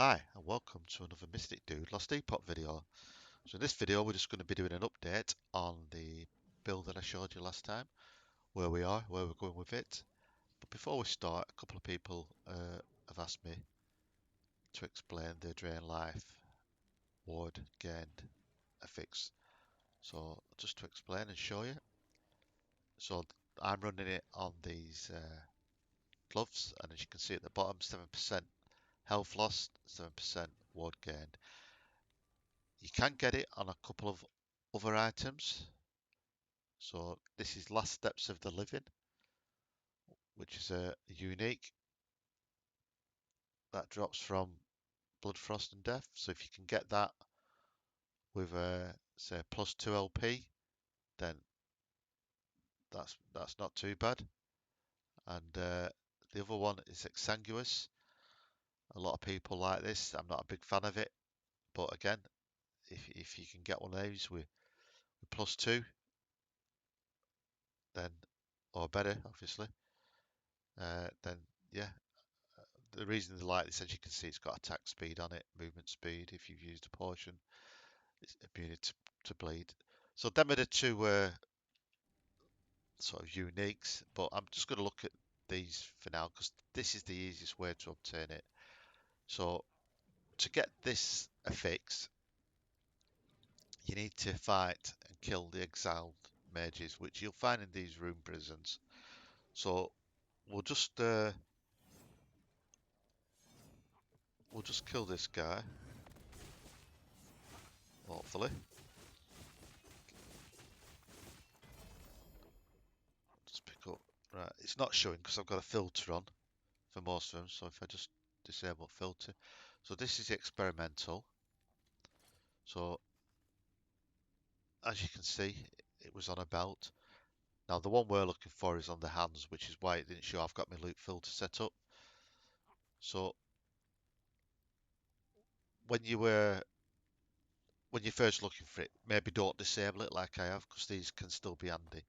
Hi and welcome to another Mystic Dude Last Epoch video. So in this video we're just going to be doing an update on the build that I showed you last time, where we are, where we're going with it. But before we start, a couple of people have asked me to explain the Drain Life ward gained affix. So just to explain and show you. So I'm running it on these gloves, and as you can see at the bottom, 7% health lost, 7% ward gained. You can get it on a couple of other items. So this is Last Steps of the Living, which is a unique that drops from Blood, Frost and Death. So if you can get that with a say plus 2 LP, then that's not too bad. And the other one is Exsanguous. A lot of people like this. I'm not a big fan of it, but again, if you can get one of these with plus 2, then or better, obviously, then yeah, the reason they like this, as you can see, it's got attack speed on it, movement speed. If you've used a potion, it's immunity to bleed. So them are the two sort of uniques. But I'm just going to look at these for now because this is the easiest way to obtain it. So to get this affix, you need to fight and kill the exiled mages, which you'll find in these rune prisons. So we'll just uh, we'll just kill this guy, hopefully. Just pick up. Right, it's not showing because I've got a filter on for most of them. So if I just disable filter, so this is the experimental. So as you can see, it was on a belt. Now the one we're looking for is on the hands, which is why it didn't show. I've got my loot filter set up. So when you were when you're first looking for it, maybe don't disable it like I have, because these can still be handy.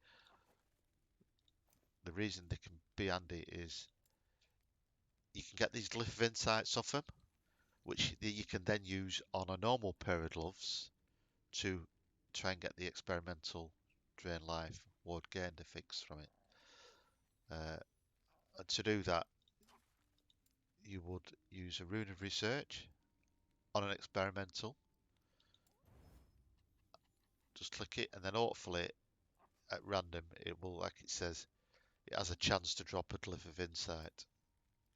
The reason they can be handy is you can get these glyph of insights off them, which you can then use on a normal pair of gloves to try and get the experimental drain life ward gained affix from it. And to do that, you would use a rune of research on an experimental. Just click it, and then hopefully at random it will, like it says, it has a chance to drop a glyph of insight,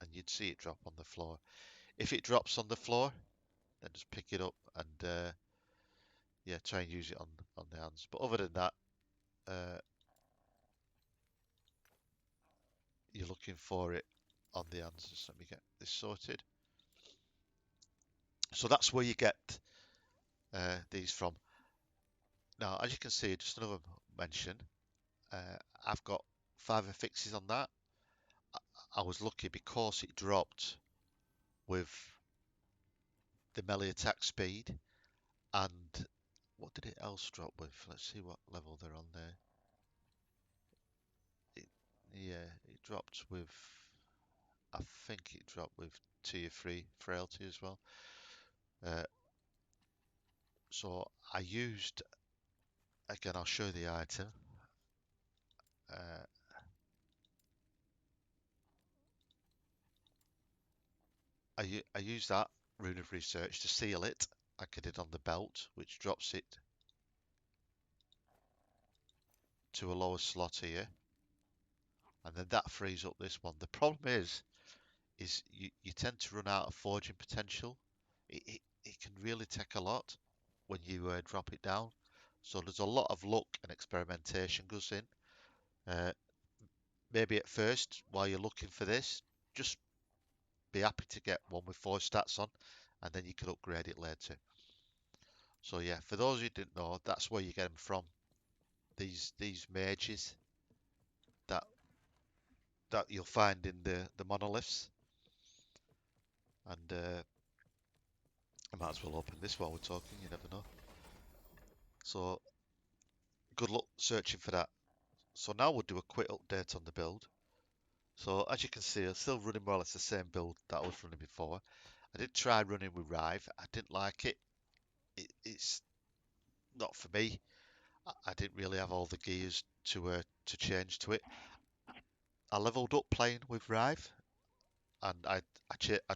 and you'd see it drop on the floor. If it drops on the floor, then just pick it up and yeah, try and use it on the hands. But other than that, uh, you're looking for it on the hands. Just let me get this sorted. So that's where you get these from. Now, as you can see, just another mention. I've got 5 affixes on that. I was lucky because it dropped with the melee attack speed, and what did it else drop with? Let's see what level they're on there. It, yeah, it dropped with, I think it dropped with tier 3 frailty as well. Uh, so I used, again, I'll show the item. Uh, I used that rune of research to seal it, like I did on the belt, which drops it to a lower slot here, and then that frees up this one. The problem is you tend to run out of forging potential. It can really take a lot when you drop it down. So there's a lot of luck and experimentation goes in. Uh, Maybe at first, while you're looking for this, just be happy to get one with 4 stats on, and then you can upgrade it later. So yeah, for those who didn't know, that's where you get them from. These mages that that you'll find in the monoliths, and I might as well open this while we're talking. You never know. So good luck searching for that. So now we'll do a quick update on the build. So as you can see, I'm still running more or less the same build that I was running before. I did try running with Rive. I didn't like it. It's not for me. I didn't really have all the gears to change to it. I leveled up playing with Rive, and I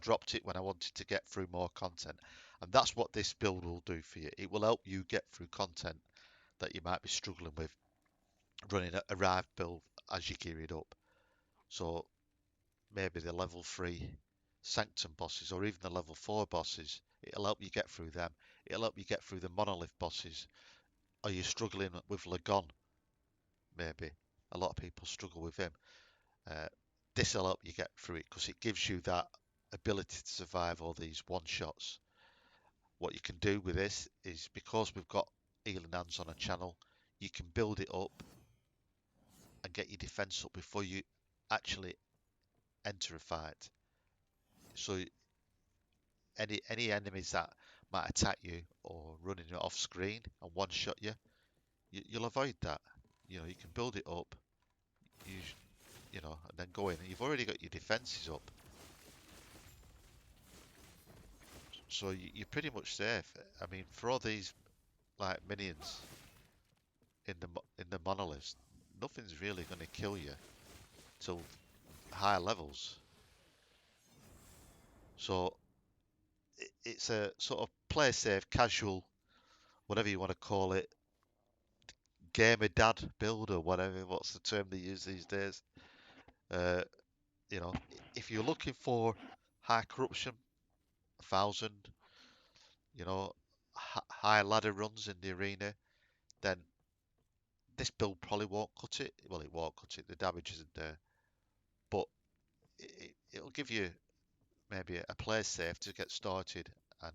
dropped it when I wanted to get through more content, and that's what this build will do for you. It will help you get through content that you might be struggling with running a Rive build as you gear it up. So maybe the level 3 Sanctum bosses or even the level 4 bosses, it'll help you get through them. It'll help you get through the monolith bosses. Are you struggling with Lagon? Maybe. A lot of people struggle with him. Uh, this will help you get through it because it gives you that ability to survive all these one shots. What you can do with this is because we've got Healing Hands on a channel, you can build it up and get your defense up before you actually enter a fight. So any enemies that might attack you or running off screen and one shot you'll avoid that. You know, you can build it up, you you know, and then go in, and you've already got your defenses up, so you're pretty much safe. I mean, for all these like minions in the monoliths, nothing's really going to kill you till higher levels. So it's a sort of play safe, casual, whatever you want to call it, gamer dad build or whatever. What's the term they use these days? Uh, you know, if you're looking for high corruption, 1,000, you know, high ladder runs in the arena, then this build probably won't cut it. Well, it won't cut it. The damage isn't there, but it'll give you maybe a play safe to get started and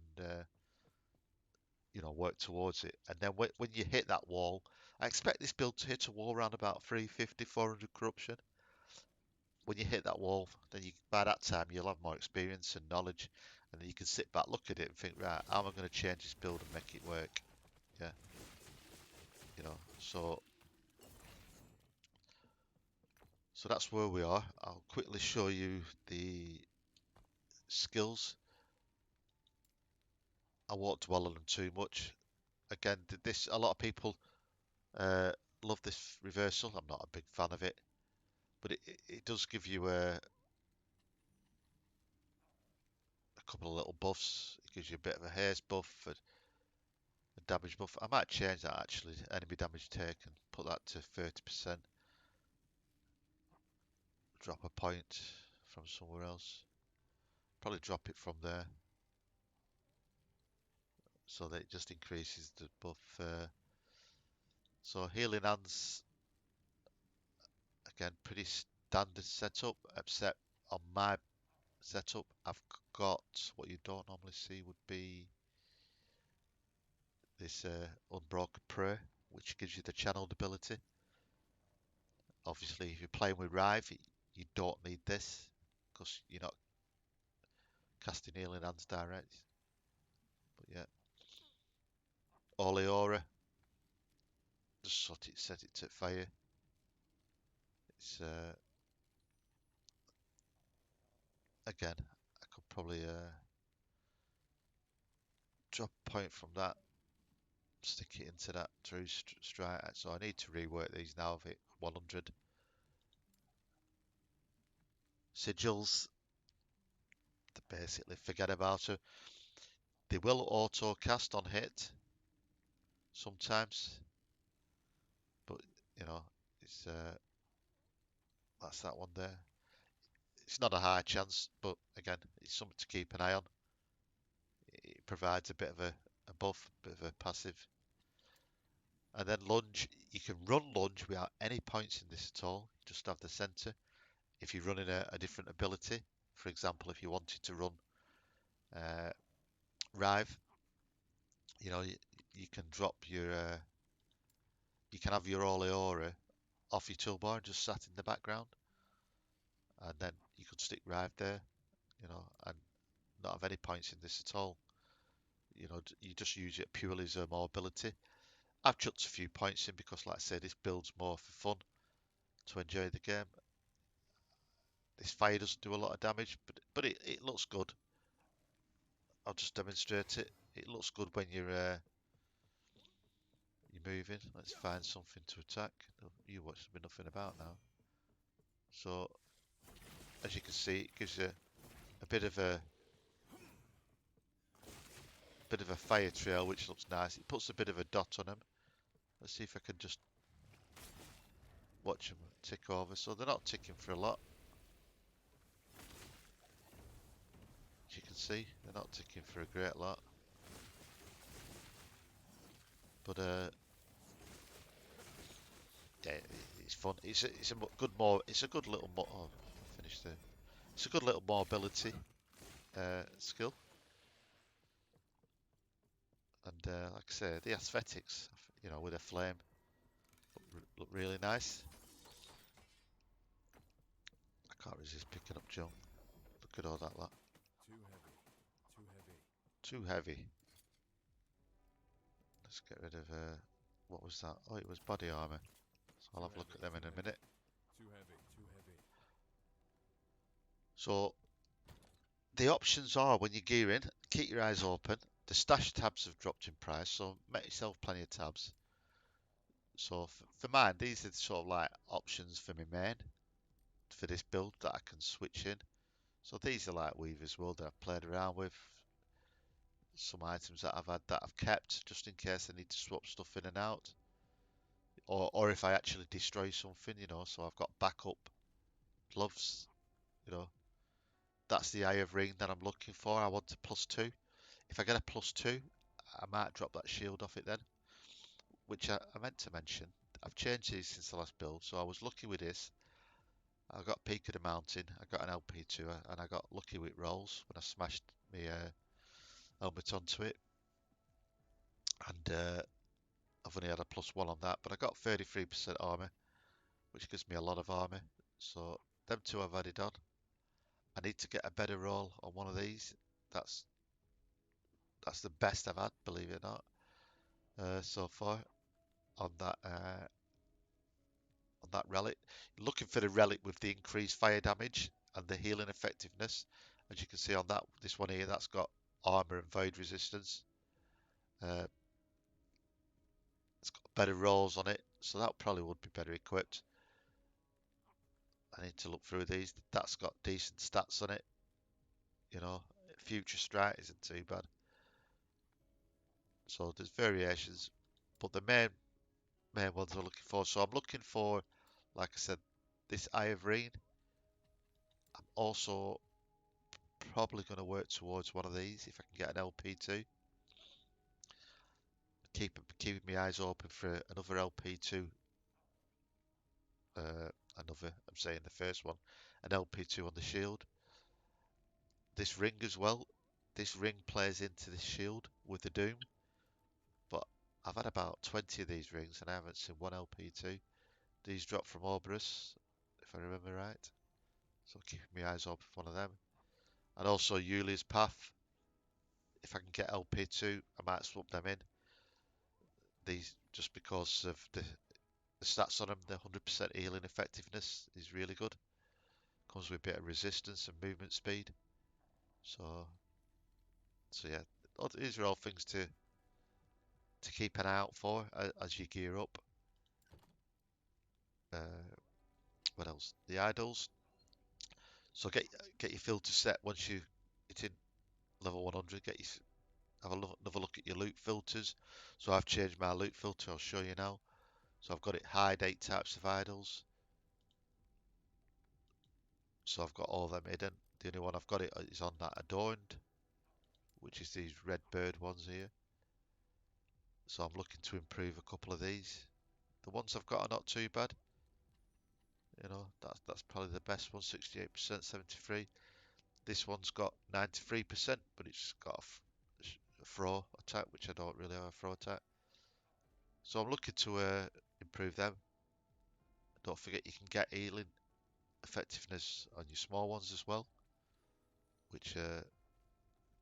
you know, work towards it. And then when you hit that wall, I expect this build to hit a wall around about 350, 400 corruption. When you hit that wall, then by that time you'll have more experience and knowledge, and then you can sit back, look at it, and think, right, how am I going to change this build and make it work? Yeah, you know. So that's where we are. I'll quickly show you the skills. I won't dwell on them too much. Again, this a lot of people uh, love this reversal. I'm not a big fan of it, but it does give you a couple of little buffs. It gives you a bit of a haste buff, a damage buff. I might change that actually. Enemy damage taken, put that to 30%. Drop a point from somewhere else. Probably drop it from there so that it just increases the buff. So healing hands again, pretty standard setup, except on my setup, I've got what you don't normally see would be this Unbroken Prayer, which gives you the channeled ability. Obviously, if you're playing with Rive, you don't need this because you're not casting healing hands direct. But yeah, Oleora, just set it to fire. It's again, I could probably drop a point from that, stick it into that true strike. So I need to rework these now of it 100 sigils. Basically, forget about them. They will auto cast on hit sometimes, but you know, it's that's that one there. It's not a high chance, but again, it's something to keep an eye on. It provides a bit of a buff, a bit of a passive. And then lunge, you can run lunge without any points in this at all. You just have the center. If you're running a different ability, for example, if you wanted to run uh, Rive, you know, you can drop you can have your Oleora off your toolbar and just sat in the background, and then you could stick Rive there, you know, and not have any points in this at all. You know, you just use it purely as a mobility. I've chucked a few points in because, like I said, this builds more for fun to enjoy the game. This fire doesn't do a lot of damage, but it looks good. I'll just demonstrate it. It looks good when you're moving. Let's find something to attack. Oh, you watch me nothing about now. So as you can see, it gives you a bit of a fire trail, which looks nice. It puts a bit of a dot on them. Let's see if I can just watch them tick over. So they're not ticking for a lot. As you can see, they're not ticking for a great lot. But yeah, it's fun. It's a good it's a good little oh, I finished there. It's a good little mobility skill. And like I say, the aesthetics, with a flame, look really nice. I can't resist picking up junk. Look at all that lot. Too heavy. Too heavy. Too heavy. Let's get rid of what was that? Oh, it was body armor. So I'll have a look at them in a minute. Too heavy. Too heavy. So the options are, when you're gearing, keep your eyes open. The stash tabs have dropped in price, so make yourself plenty of tabs. So for mine, these are sort of like options for my main for this build that I can switch in. So these are like Weaver's World that I've played around with. Some items that I've had that I've kept just in case I need to swap stuff in and out. Or if I actually destroy something, so I've got backup gloves, you know. That's the Eye of Ring that I'm looking for. I want a +2. If I get a +2, I might drop that shield off it then, which I meant to mention. I've changed these since the last build, so I was lucky with this. I got Peak of the Mountain, I got an LP2, and I got lucky with rolls when I smashed my helmet onto it. And I've only had a +1 on that, but I got 33% armor, which gives me a lot of armor. So them two I've added on. I need to get a better roll on one of these. That's the best I've had, believe it or not, so far on that relic. Looking for the relic with the increased fire damage and the healing effectiveness. As you can see on this one here, that's got armor and void resistance. Uh, it's got better rolls on it, so that probably would be better equipped. I need to look through these. That's got decent stats on it. Future strike isn't too bad. So there's variations, but the main ones I'm looking for. So I'm looking for, like I said, this Eye of Rain. I'm also probably going to work towards one of these if I can get an LP2. Keeping my eyes open for another LP2. I'm saying the first one, an LP2 on the shield. This ring as well. This ring plays into this shield with the Doom. But I've had about 20 of these rings and I haven't seen one LP2. These drop from Orberus, if I remember right. So keeping my eyes open for one of them. And also Yuli's Path. If I can get LP2, I might swap them in. These, just because of the stats on them, the 100% healing effectiveness is really good. Comes with a bit of resistance and movement speed. So yeah, these are all things to keep an eye out for as you gear up. What else? The idols. So get your filter set once you it's in level 100. Have another look at your loot filters. So I've changed my loot filter. I'll show you now. So I've got it hide 8 types of idols. So I've got all them hidden. The only one I've got it is on that adorned, which is these red bird ones here. So I'm looking to improve a couple of these. The ones I've got are not too bad. That's probably the best one. 68%, 73. This one's got 93%, but it's got a throw attack, which I don't really have a throw attack. So I'm looking to improve them. Don't forget you can get healing effectiveness on your small ones as well, which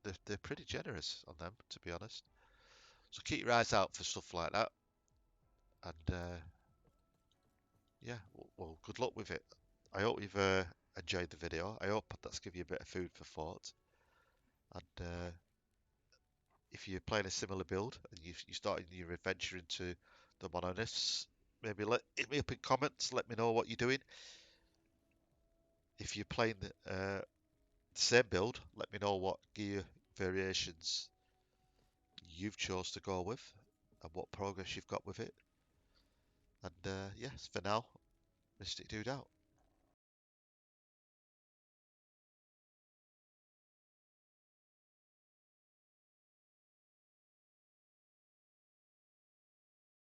they're pretty generous on them, to be honest. So keep your eyes out for stuff like that, and yeah, well, good luck with it. I hope you've enjoyed the video. I hope that's given you a bit of food for thought, and if you're playing a similar build and you're starting your adventure into the monoliths, maybe hit me up in comments. Let me know what you're doing. If you're playing the same build, let me know what gear variations you've chose to go with and what progress you've got with it. And yes, for now, Mystic Dude out.